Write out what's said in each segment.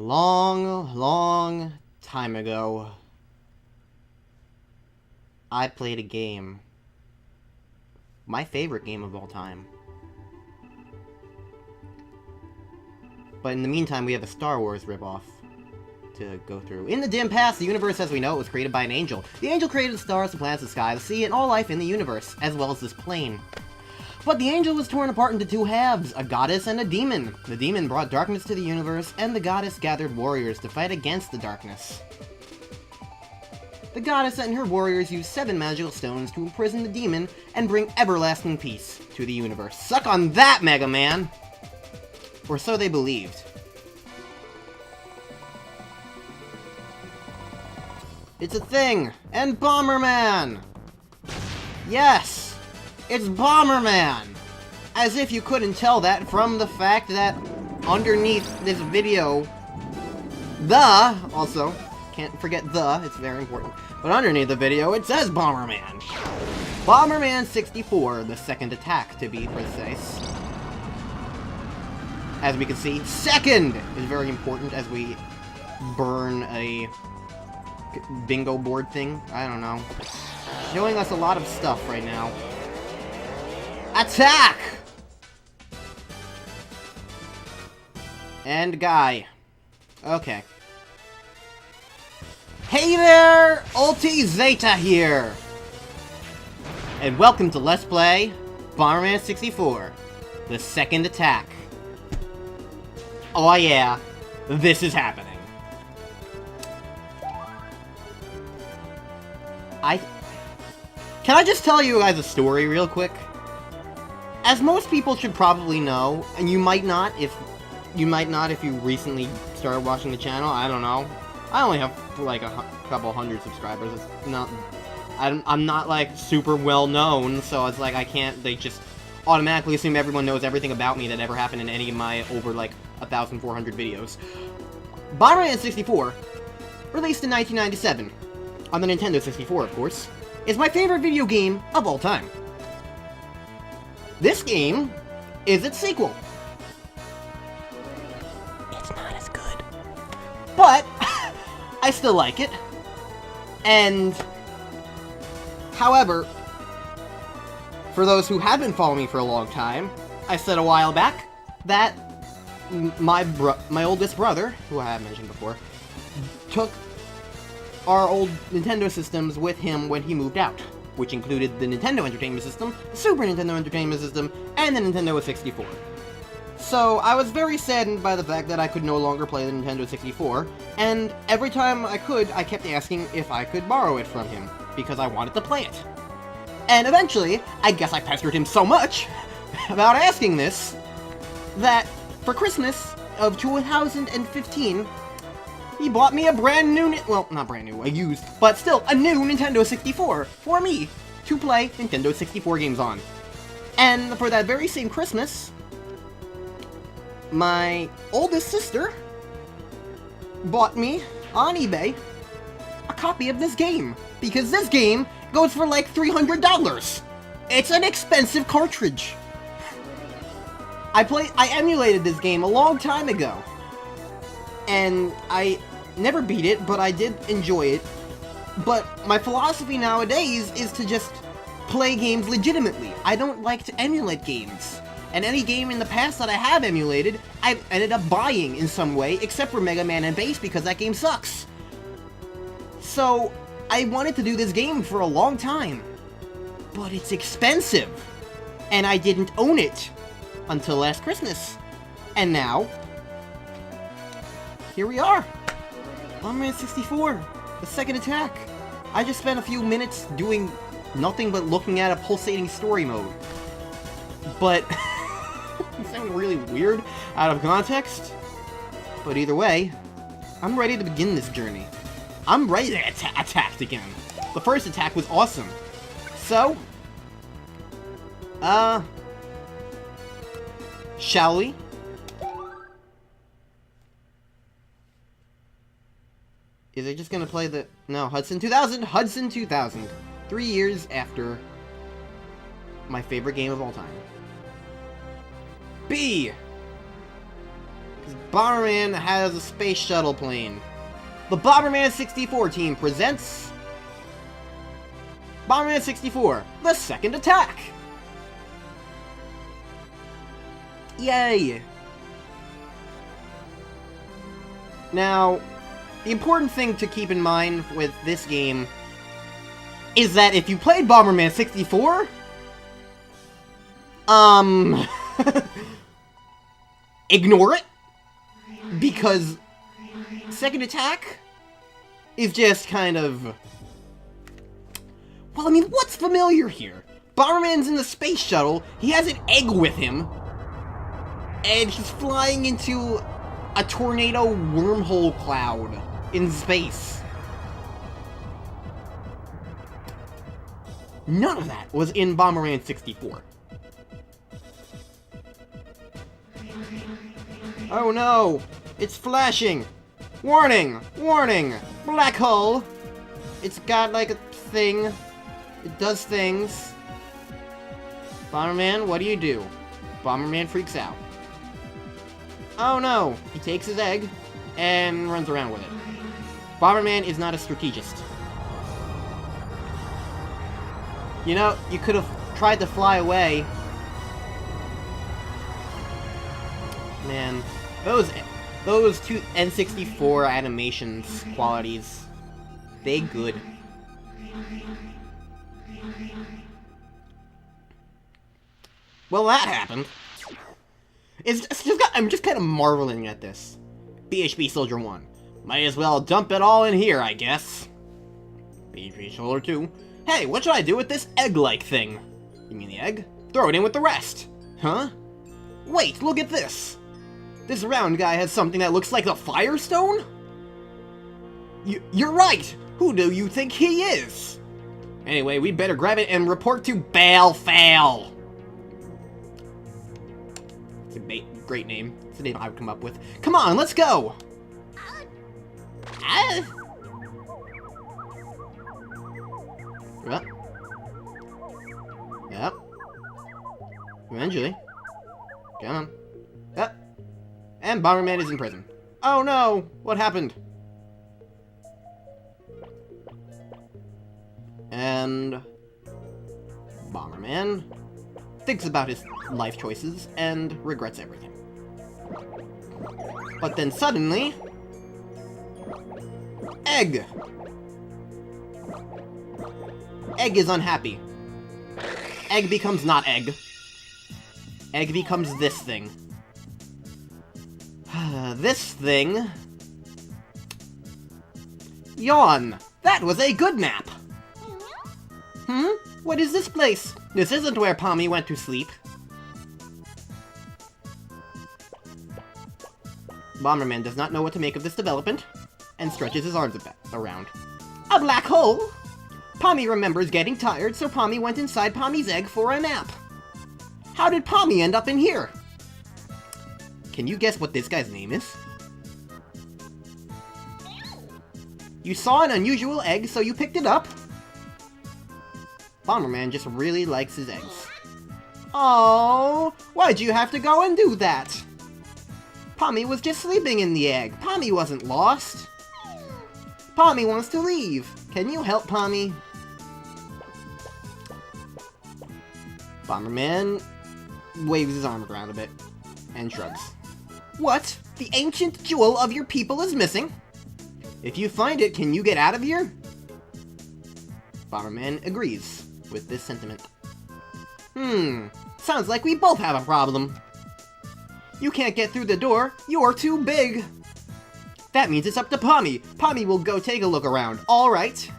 Long time ago, I played a game. My favorite game of all time. But in the meantime, we have a Star Wars ripoff to go through. In the dim past, the universe as we know it was created by an angel. The angel created the stars, the planets, the sky, the sea, and all life in the universe, as well as this plane. But the angel was torn apart into two halves, a goddess and a demon. The demon brought darkness to the universe, and the goddess gathered warriors to fight against the darkness. The goddess and her warriors used 7 magical stones to imprison the demon and bring everlasting peace to the universe. Suck on that, Mega Man! Or so they believed. It's a thing! And Bomberman! Yes! It's Bomberman! As if you couldn't tell that from the fact that underneath this video, also, can't forget it's very important, but underneath the video it says Bomberman. Bomberman 64, the second attack to be precise. As we can see, second is very important as we burn a bingo board thing. I don't know. Showing us a lot of stuff right now. Attack! And guy. Okay. Hey there! Ultizeta here! And welcome to Let's Play Bomberman 64, the second attack. Oh yeah, this is happening. Can I just tell you guys a story real quick? As most people should probably know, and you might not if you recently started watching the channel, I don't know. I only have like a couple hundred subscribers. It's not, I'm not like super well known, so it's like they just automatically assume everyone knows everything about me that ever happened in any of my over like 1,400 videos. Bomberman 64, released in 1997, on the Nintendo 64 of course, is my favorite video game of all time. This game is its sequel. It's not as good, but I still like it. And, however, for those who have been following me for a long time, I said a while back that my oldest brother, who I have mentioned before, took our old Nintendo systems with him when he moved out, which included the Nintendo Entertainment System, the Super Nintendo Entertainment System, and the Nintendo 64. So, I was very saddened by the fact that I could no longer play the Nintendo 64, and every time I could, I kept asking if I could borrow it from him, because I wanted to play it. And eventually, I guess I pestered him so much about asking this, that for Christmas of 2015, he bought me a brand new, well, not brand new, a used, but still, a new Nintendo 64 for me to play Nintendo 64 games on. And for that very same Christmas, my oldest sister bought me, on eBay, a copy of this game. Because this game goes for like $300. It's an expensive cartridge. I emulated this game a long time ago. And I never beat it, but I did enjoy it. But my philosophy nowadays is to just play games legitimately. I don't like to emulate games. And any game in the past that I have emulated, I've ended up buying in some way, except for Mega Man and Bass, because that game sucks. So, I wanted to do this game for a long time. But it's expensive. And I didn't own it until last Christmas. And now, here we are. Bomberman 64, the second attack. I just spent a few minutes doing nothing but looking at a pulsating story mode. But, it sounded really weird out of context. But either way, I'm ready to begin this journey. I'm ready to attack again. The first attack was awesome. So, shall we? Is it just gonna play the... No, Hudson 2000! Hudson 2000! 3 years after my favorite game of all time. B! Bomberman has a space shuttle plane. The Bomberman 64 team presents... Bomberman 64, the second attack! Yay! Now, the important thing to keep in mind with this game is that if you played Bomberman 64, ignore it, because second attack is just kind of... Well, I mean, what's familiar here? Bomberman's in the space shuttle, he has an egg with him, and he's flying into a tornado wormhole cloud in space. None of that was in Bomberman 64. Oh no! It's flashing! Warning! Warning! Black hole! It's got like a thing. It does things. Bomberman, what do? Bomberman freaks out. Oh no! He takes his egg and runs around with it. Bomberman is not a strategist. You know, you could have tried to fly away. Man, those two N64 animations qualities, they good. Well, that happened. I'm just kind of marveling at this. BHB Soldier 1. Might as well dump it all in here, I guess. BHB Soldier 2. Hey, what should I do with this egg-like thing? You mean the egg? Throw it in with the rest. Huh? Wait, look at this. This round guy has something that looks like a Firestone? You're right! Who do you think he is? Anyway, we'd better grab it and report to Bale Fail. It's a great name. It's a name I would come up with. Come on, let's go! Yep. Yep. Eventually. Come on. Yep. And Bomberman is in prison. Oh no! What happened? And Bomberman thinks about his life choices and regrets everything. But then suddenly... Egg! Egg is unhappy. Egg becomes not egg. Egg becomes this thing. This thing... Yawn! That was a good nap! What is this place? This isn't where Pommy went to sleep. Bomberman does not know what to make of this development, and stretches his arms around. A black hole? Pommy remembers getting tired, so Pommy went inside Pommy's egg for a nap. How did Pommy end up in here? Can you guess what this guy's name is? You saw an unusual egg, so you picked it up? Bomberman just really likes his eggs. Oh, why'd you have to go and do that? Pommy was just sleeping in the egg. Pommy wasn't lost. Pommy wants to leave. Can you help Pommy? Bomberman waves his arm around a bit and shrugs. What? The ancient jewel of your people is missing? If you find it, can you get out of here? Bomberman agrees with this sentiment. Sounds like we both have a problem. You can't get through the door. You're too big. That means it's up to Pommy. Pommy will go take a look around. All right.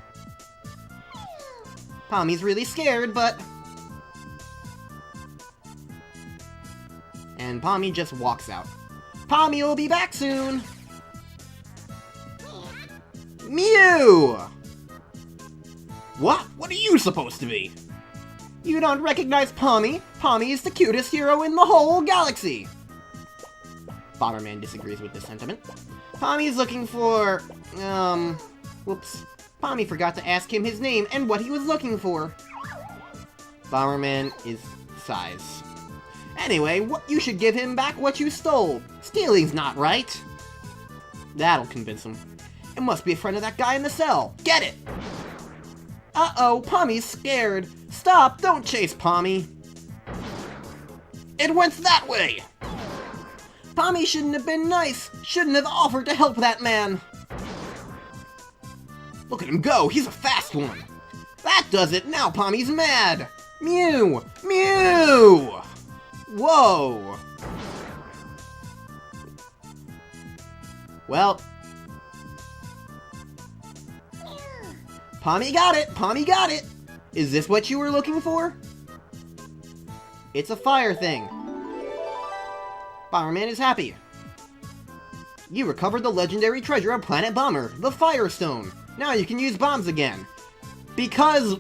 Pommy's really scared, but... And Pommy just walks out. Pommy will be back soon. Mew! What? What are you supposed to be? You don't recognize Pommy? Pommy is the cutest hero in the whole galaxy. Bomberman disagrees with this sentiment. Pommy's looking for... Whoops. Pommy forgot to ask him his name and what he was looking for. Bomberman sighs. Anyway, you should give him back what you stole. Stealing's not right. That'll convince him. It must be a friend of that guy in the cell. Get it! Uh-oh, Pommy's scared. Stop, don't chase Pommy. It went that way! Pommy shouldn't have been nice. Shouldn't have offered to help that man. Look at him go, he's a fast one. That does it, now Pommy's mad. Mew! Mew! Whoa! Well, Pommy got it! Pommy got it! Is this what you were looking for? It's a fire thing. Bomberman is happy. You recovered the legendary treasure of Planet Bomber, the Fire Stone. Now you can use bombs again. Because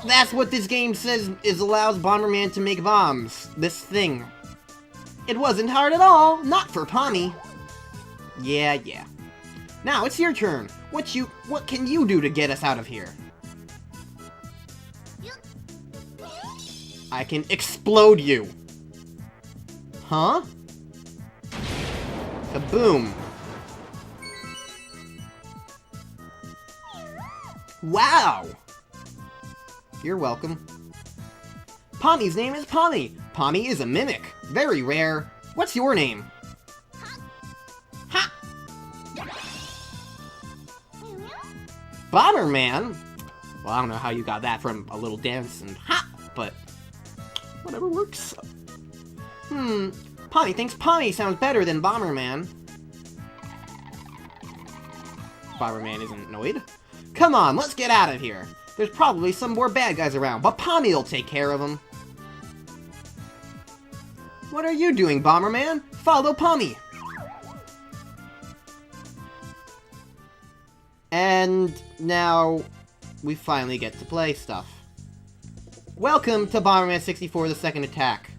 that's what this game says allows Bomberman to make bombs. This thing. It wasn't hard at all, not for Pommy. Yeah. Now it's your turn. What can you do to get us out of here? I can explode you. Huh? Kaboom. Wow! You're welcome. Pommy's name is Pommy. Pommy is a mimic. Very rare. What's your name? Ha! Bomberman? Well, I don't know how you got that from a little dance and ha! But whatever works. Pommy thinks Pommy sounds better than Bomberman. Bomberman isn't annoyed. Come on, let's get out of here. There's probably some more bad guys around, but Pommy will take care of them. What are you doing, Bomberman? Follow Pommy. And now we finally get to play stuff. Welcome to Bomberman 64, the second attack.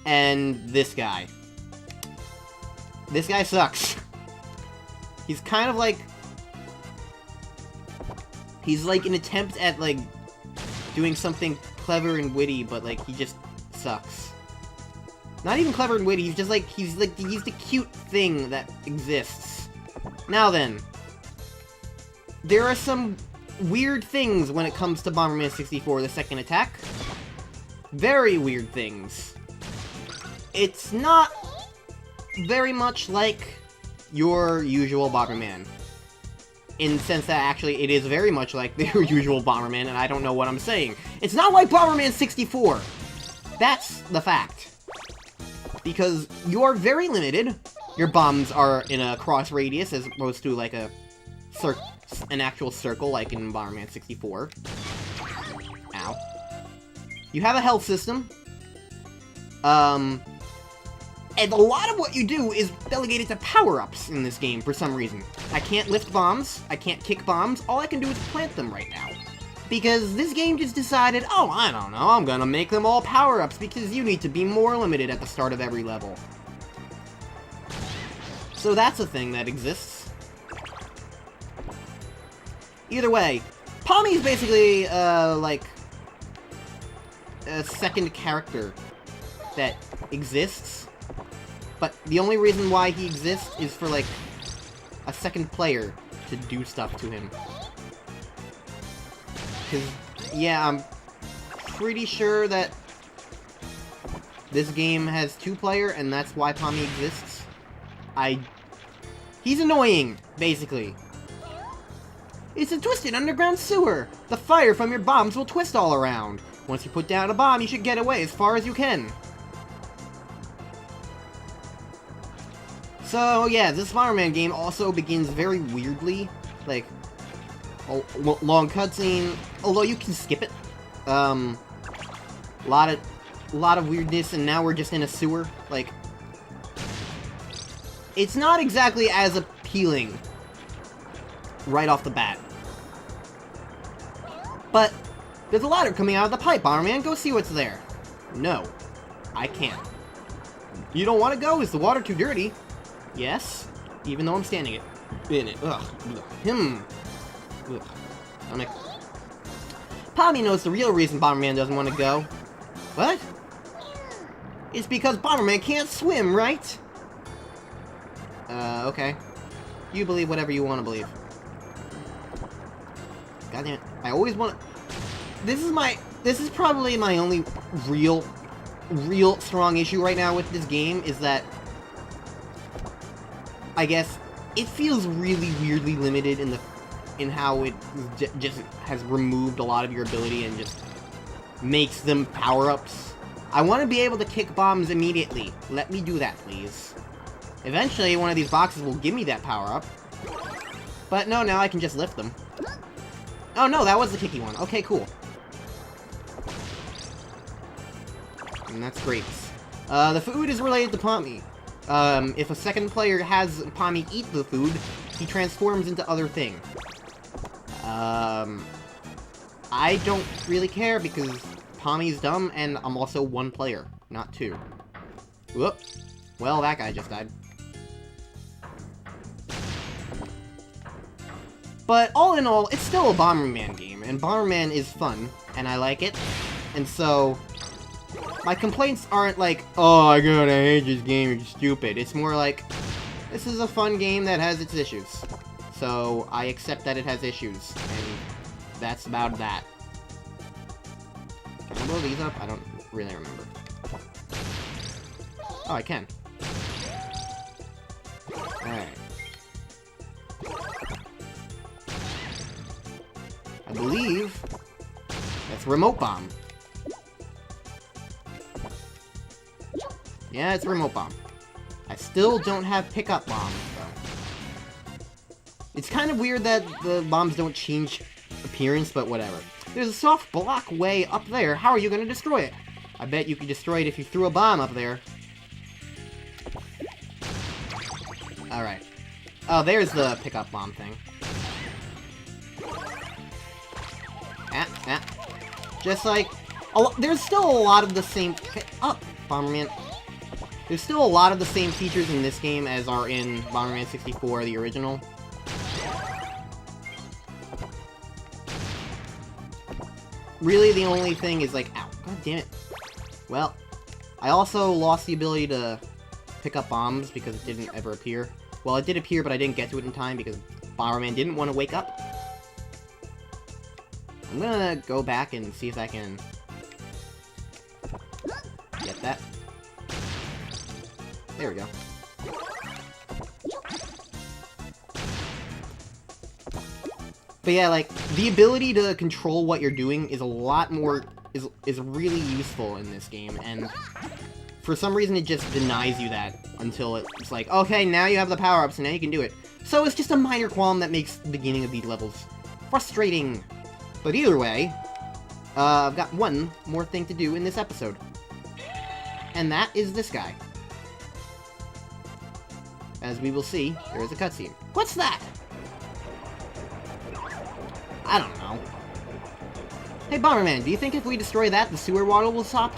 And this guy. This guy sucks. He's kind of like... He's like an attempt at, like, doing something clever and witty, but, like, he just sucks. Not even clever and witty, he's the cute thing that exists. Now then. There are some weird things when it comes to Bomberman 64, the second attack. Very weird things. It's not very much like your usual Bomberman. In the sense that actually it is very much like their usual Bomberman, and I don't know what I'm saying. It's not like Bomberman 64! That's the fact. Because you're very limited. Your bombs are in a cross radius as opposed to like an actual circle like in Bomberman 64. Ow. You have a health system. And a lot of what you do is delegated to power-ups in this game for some reason. I can't lift bombs, I can't kick bombs, all I can do is plant them right now. Because this game just decided, oh, I don't know, I'm gonna make them all power-ups because you need to be more limited at the start of every level. So that's a thing that exists. Either way, Pommy's basically, like, a second character that exists. But the only reason why he exists is for, like, a second player to do stuff to him. Because, yeah, I'm pretty sure that this game has two-player, and that's why Pommy exists. He's annoying, basically. It's a twisted underground sewer! The fire from your bombs will twist all around. Once you put down a bomb, you should get away as far as you can. So, yeah, this Bomberman game also begins very weirdly. Like, a long cutscene, although you can skip it. A lot of weirdness, and now we're just in a sewer. Like, it's not exactly as appealing right off the bat. But there's a ladder coming out of the pipe, Bomberman. Go see what's there. No, I can't. You don't want to go? Is the water too dirty? Yes, even though I'm standing in it. Ugh. Ugh. Pommy knows the real reason Bomberman doesn't want to go. What? It's because Bomberman can't swim, right? Okay. You believe whatever you want to believe. God damn it. I always want to... This is probably my only real strong issue right now with this game, is that... I guess it feels really weirdly limited in how it just has removed a lot of your ability and just makes them power-ups. I want to be able to kick bombs immediately. Let me do that, please. Eventually, one of these boxes will give me that power-up. But no, now I can just lift them. Oh no, that was the kicky one. Okay, cool. And that's grapes. The food is related to Pommy. If a second player has Pommy eat the food, he transforms into other thing. I don't really care because Pommy's dumb and I'm also one player, not two. Whoop. Well, that guy just died. But all in all, it's still a Bomberman game, and Bomberman is fun, and I like it. And so, my complaints aren't like, oh my god, I hate this game, you're stupid. It's more like, this is a fun game that has its issues. So, I accept that it has issues, and that's about that. Can I blow these up? I don't really remember. Oh, I can. Alright. I believe that's remote bomb. Yeah, it's remote bomb. I still don't have pickup bomb, though. It's kind of weird that the bombs don't change appearance, but whatever. There's a soft block way up there. How are you going to destroy it? I bet you could destroy it if you threw a bomb up there. Alright. Oh, there's the pickup bomb thing. Just like... there's still a lot of the same... Oh, Bomberman. There's still a lot of the same features in this game as are in Bomberman 64, the original. Really, the only thing is like... Ow, god damn it. Well, I also lost the ability to pick up bombs because it didn't ever appear. Well, it did appear, but I didn't get to it in time because Bomberman didn't want to wake up. I'm gonna go back and see if I can get that. There we go. But yeah, like, the ability to control what you're doing is a lot more, is really useful in this game, and for some reason it just denies you that until it's like, okay, now you have the power-ups and now you can do it. So it's just a minor qualm that makes the beginning of these levels frustrating. But either way, I've got one more thing to do in this episode. And that is this guy. As we will see, there is a cutscene. What's that? I don't know. Hey, Bomberman, do you think if we destroy that, the sewer water will stop?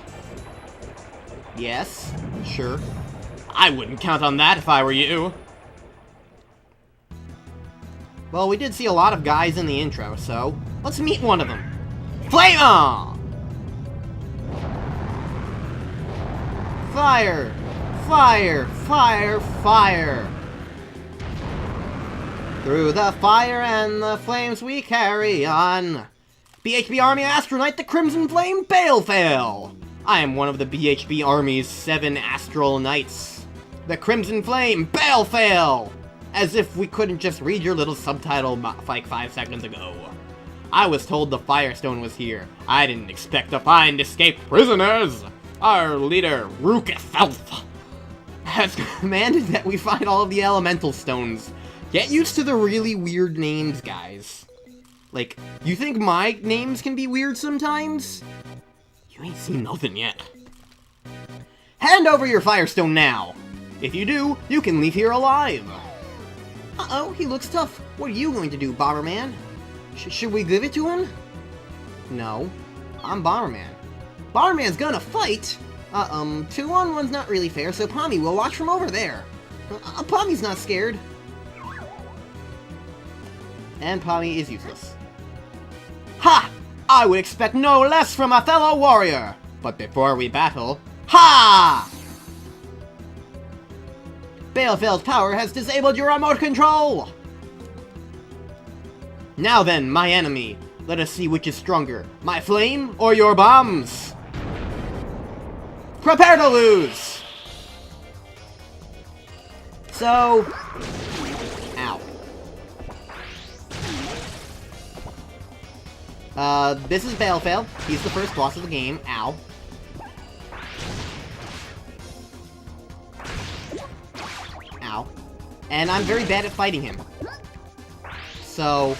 Yes, sure. I wouldn't count on that if I were you. Well, we did see a lot of guys in the intro, so let's meet one of them. Flame on! Fire! Fire! Fire! Fire! Through the fire and the flames we carry on. BHB Army Astronaut, the Crimson Flame Balefell! I am one of the BHB Army's 7 Astral Knights. The Crimson Flame Balefell! As if we couldn't just read your little subtitle like 5 seconds ago. I was told the Firestone was here. I didn't expect to find escaped prisoners. Our leader, Rukefelth, has commanded that we find all of the elemental stones. Get used to the really weird names, guys. Like, you think my names can be weird sometimes? You ain't seen nothing yet. Hand over your Firestone now. If you do, you can leave here alive. Uh-oh, he looks tough. What are you going to do, Bomberman? Should we give it to him? No. I'm Bomberman. Bomberman's gonna fight? 2-on-1's not really fair, so Pommy will watch from over there. Pommy's not scared. And Pommy is useless. Ha! I would expect no less from a fellow warrior! But before we battle, Ha! Balefeld's power has disabled your remote control! Now then, my enemy, let us see which is stronger, my flame or your bombs! Prepare to lose! So... Ow. This is Balefeld. He's the first boss of the game. Ow. Ow. And I'm very bad at fighting him. So...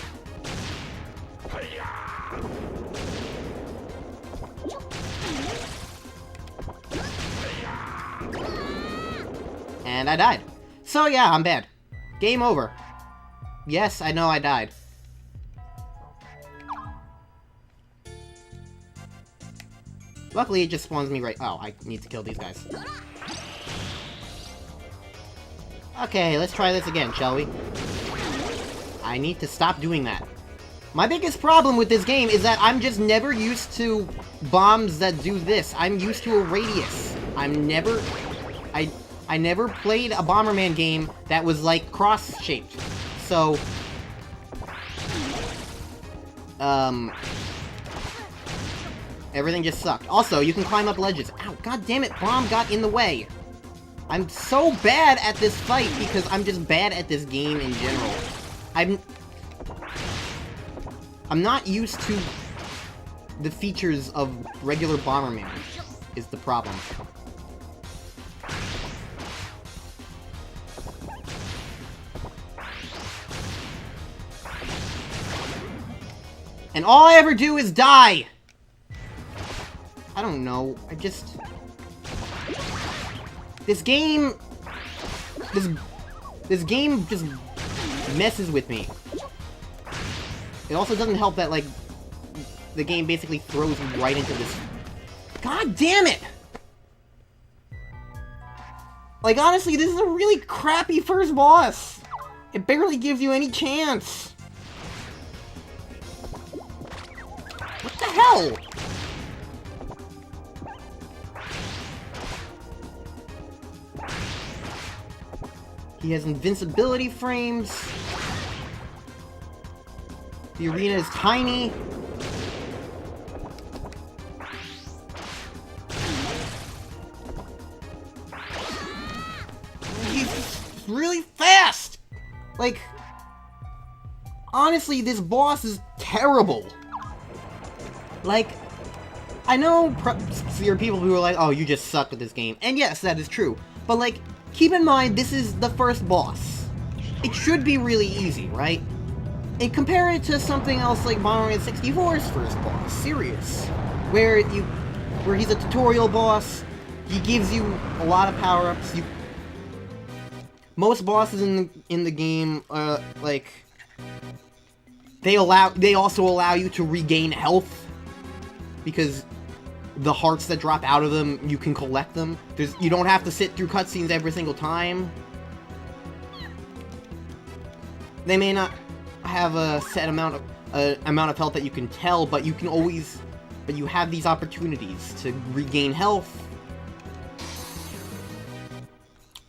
And I died. So yeah, I'm bad. Game over. Yes, I know I died. Luckily, it just spawns me right... Oh, I need to kill these guys. Okay, let's try this again, shall we? I need to stop doing that. My biggest problem with this game is that I'm just never used to bombs that do this. I'm used to a radius. I never played a Bomberman game that was, like, cross-shaped. So... Everything just sucked. Also, you can climb up ledges. Ow, god damn it, bomb got in the way. I'm so bad at this fight because I'm just bad at this game in general. I'm not used to the features of regular Bomberman, is the problem. And all I ever do is die! I don't know, this game... This game just messes with me. It also doesn't help that, like, the game basically throws me right into this... God damn it! Like, honestly, this is a really crappy first boss! It barely gives you any chance! What the hell? He has invincibility frames. The arena is tiny. He's really fast! Like, honestly, this boss is terrible. Like, I know there are people who are like, oh, you just suck at this game. And yes, that is true. But, like, keep in mind, this is the first boss. It should be really easy, right? And compare it to something else like Bomberman 64's first boss, Sirius, where he's a tutorial boss. He gives you a lot of power-ups. Most bosses in the game, like, they also allow you to regain health. Because the hearts that drop out of them, you can collect them. You don't have to sit through cutscenes every single time. They may not have a set amount of health that you can tell, but you have these opportunities to regain health.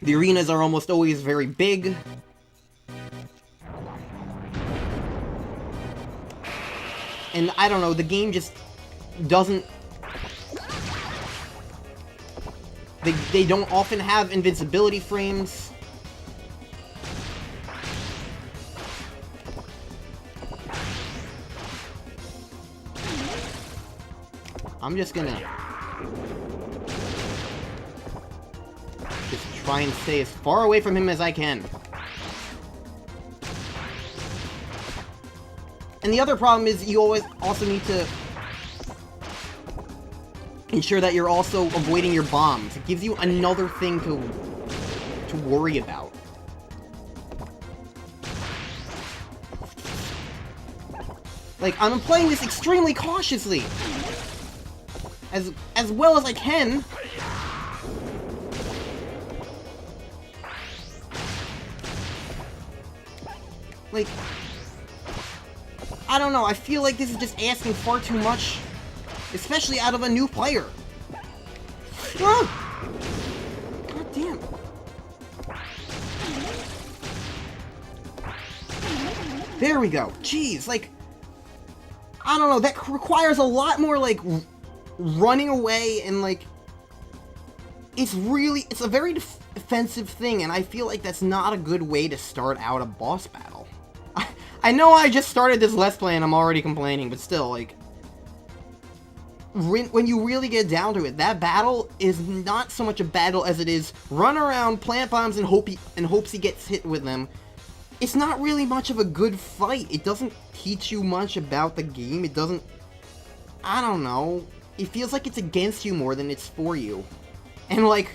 The arenas are almost always very big. And I don't know, the game just doesn't... They don't often have invincibility frames. I'm just gonna... just try and stay as far away from him as I can. And the other problem is you also need to ensure that you're also avoiding your bombs. It gives you another thing to worry about. Like, I'm playing this extremely cautiously. As well as I can. Like, I don't know, I feel like this is just asking far too much. Especially out of a new player. Ah! God damn. There we go. Jeez, like, I don't know, that requires a lot more, like, running away and, like, it's a very defensive thing, and I feel like that's not a good way to start out a boss battle. I know I just started this Let's Play and I'm already complaining, but still, like, when you really get down to it, that battle is not so much a battle as it is run around, plant bombs, and hopes he gets hit with them. It's not really much of a good fight. It doesn't teach you much about the game. It doesn't... I don't know. It feels like it's against you more than it's for you. And, like,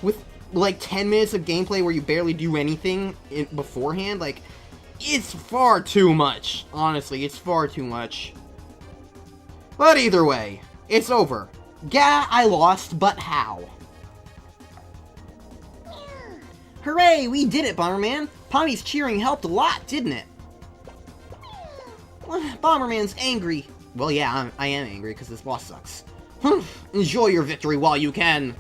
with, like, 10 minutes of gameplay where you barely do anything beforehand, like, it's far too much. Honestly, it's far too much. But either way, it's over. Yeah, I lost, but how? Hooray, we did it, Bomberman! Pawmi's cheering helped a lot, didn't it? Bomberman's angry. Well, yeah, I am angry because this boss sucks. Enjoy your victory while you can.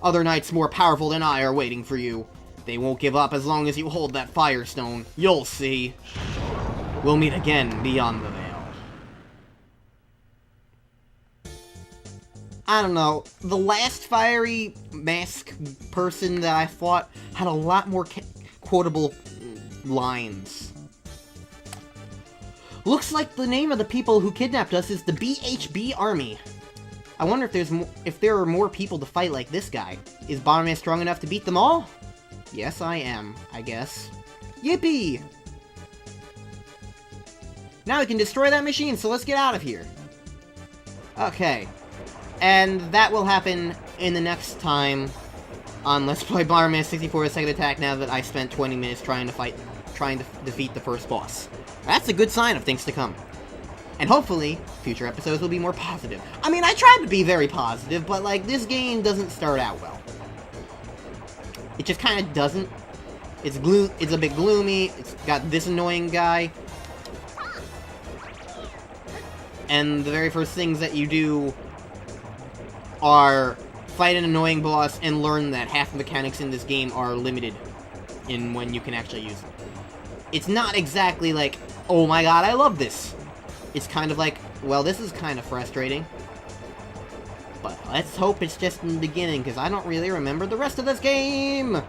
Other knights more powerful than I are waiting for you. They won't give up as long as you hold that Firestone. You'll see. We'll meet again beyond the veil. I don't know, the last fiery mask person that I fought had a lot more quotable lines. Looks like the name of the people who kidnapped us is the BHB Army. I wonder if there are more people to fight like this guy. Is Bomberman strong enough to beat them all? Yes, I am, I guess. Yippee! Now we can destroy that machine, so let's get out of here. Okay. And that will happen in the next time on Let's Play Bomberman 64 Second Attack, now that I spent 20 minutes trying to defeat the first boss. That's a good sign of things to come. And hopefully, future episodes will be more positive. I mean, I tried to be very positive, but, like, this game doesn't start out well. It just kind of doesn't. It's a bit gloomy, it's got this annoying guy. And the very first things that you do are fight an annoying boss and learn that half the mechanics in this game are limited in when you can actually use them. It's not exactly like, oh my god, I love this. It's kind of like, well, this is kind of frustrating. But let's hope it's just in the beginning, because I don't really remember the rest of this game.